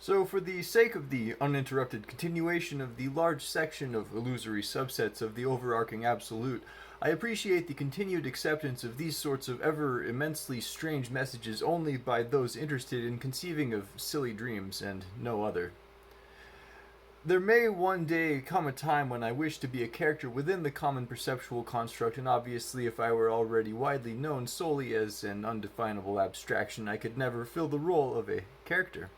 So, for the sake of the uninterrupted continuation of the large section of illusory subsets of the overarching absolute, I appreciate the continued acceptance of these sorts of ever immensely strange messages only by those interested in conceiving of silly dreams and no other. There may one day come a time when I wish to be a character within the common perceptual construct, and obviously, if I were already widely known solely as an undefinable abstraction, I could never fill the role of a character.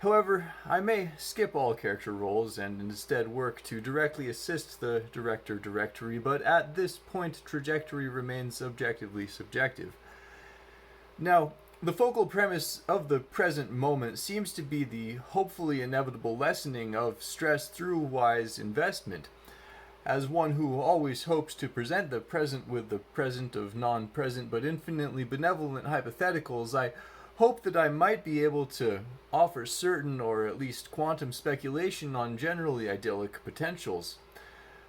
However, I may skip all character roles and instead work to directly assist the director directory, but at this point, trajectory remains objectively subjective. Now, the focal premise of the present moment seems to be the hopefully inevitable lessening of stress through wise investment. As one who always hopes to present the present with the present of non-present but infinitely benevolent hypotheticals, I hope that I might be able to offer certain or at least quantum speculation on generally idyllic potentials.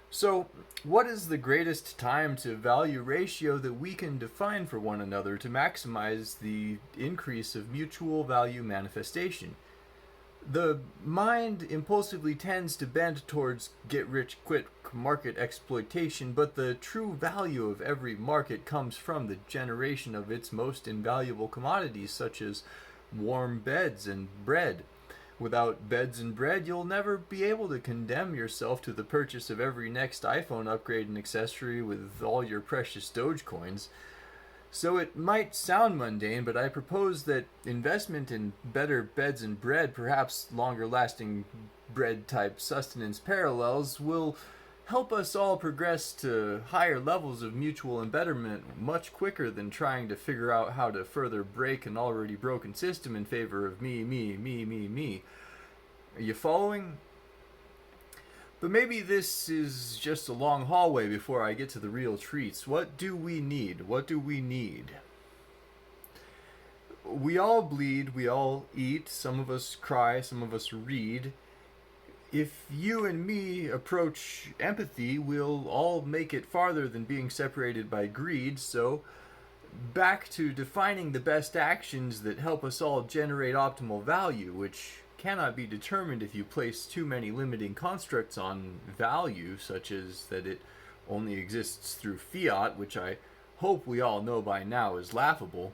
So, what is the greatest time to value ratio that we can define for one another to maximize the increase of mutual value manifestation? The mind impulsively tends to bend towards get-rich-quick market exploitation, but the true value of every market comes from the generation of its most invaluable commodities, such as warm beds and bread. Without beds and bread, you'll never be able to condemn yourself to the purchase of every next iPhone upgrade and accessory with all your precious Dogecoins. So it might sound mundane, but I propose that investment in better beds and bread, perhaps longer lasting bread type sustenance parallels, will help us all progress to higher levels of mutual embetterment much quicker than trying to figure out how to further break an already broken system in favor of me, me, me, me, me. Are you following? But maybe this is just a long hallway before I get to the real treats. What do we need? What do we need? We all bleed, we all eat, some of us cry, some of us read. If you and me approach empathy, we'll all make it farther than being separated by greed, so back to defining the best actions that help us all generate optimal value, which cannot be determined if you place too many limiting constructs on value, such as that it only exists through fiat, which I hope we all know by now is laughable.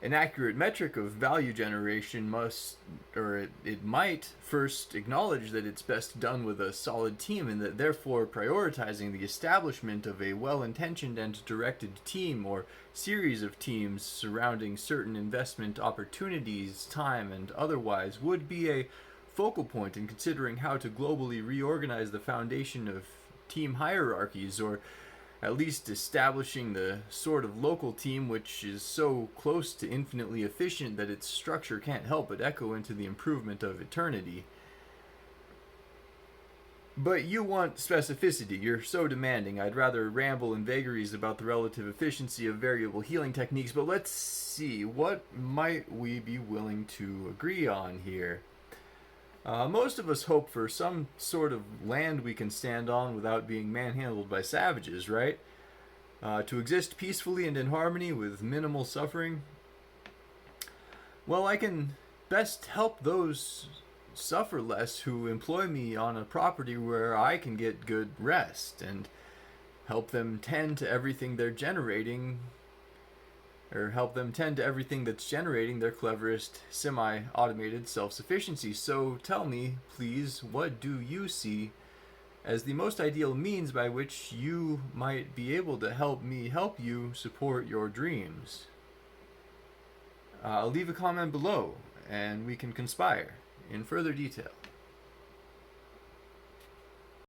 An accurate metric of value generation must, or it might, first acknowledge that it's best done with a solid team, and that therefore prioritizing the establishment of a well-intentioned and directed team or series of teams surrounding certain investment opportunities, time and otherwise, would be a focal point in considering how to globally reorganize the foundation of team hierarchies, or at least establishing the sort of local team which is so close to infinitely efficient that its structure can't help but echo into the improvement of eternity. But you want specificity, you're so demanding. I'd rather ramble in vagaries about the relative efficiency of variable healing techniques, but let's see, what might we be willing to agree on here? Most of us hope for some sort of land we can stand on without being manhandled by savages, right? To exist peacefully and in harmony with minimal suffering. Well, I can best help those suffer less who employ me on a property where I can get good rest, and help them tend to everything they're generating, or help them tend to everything that's generating their cleverest semi-automated self-sufficiency. So tell me, please, what do you see as the most ideal means by which you might be able to help me help you support your dreams? Leave a comment below, and we can conspire in further detail.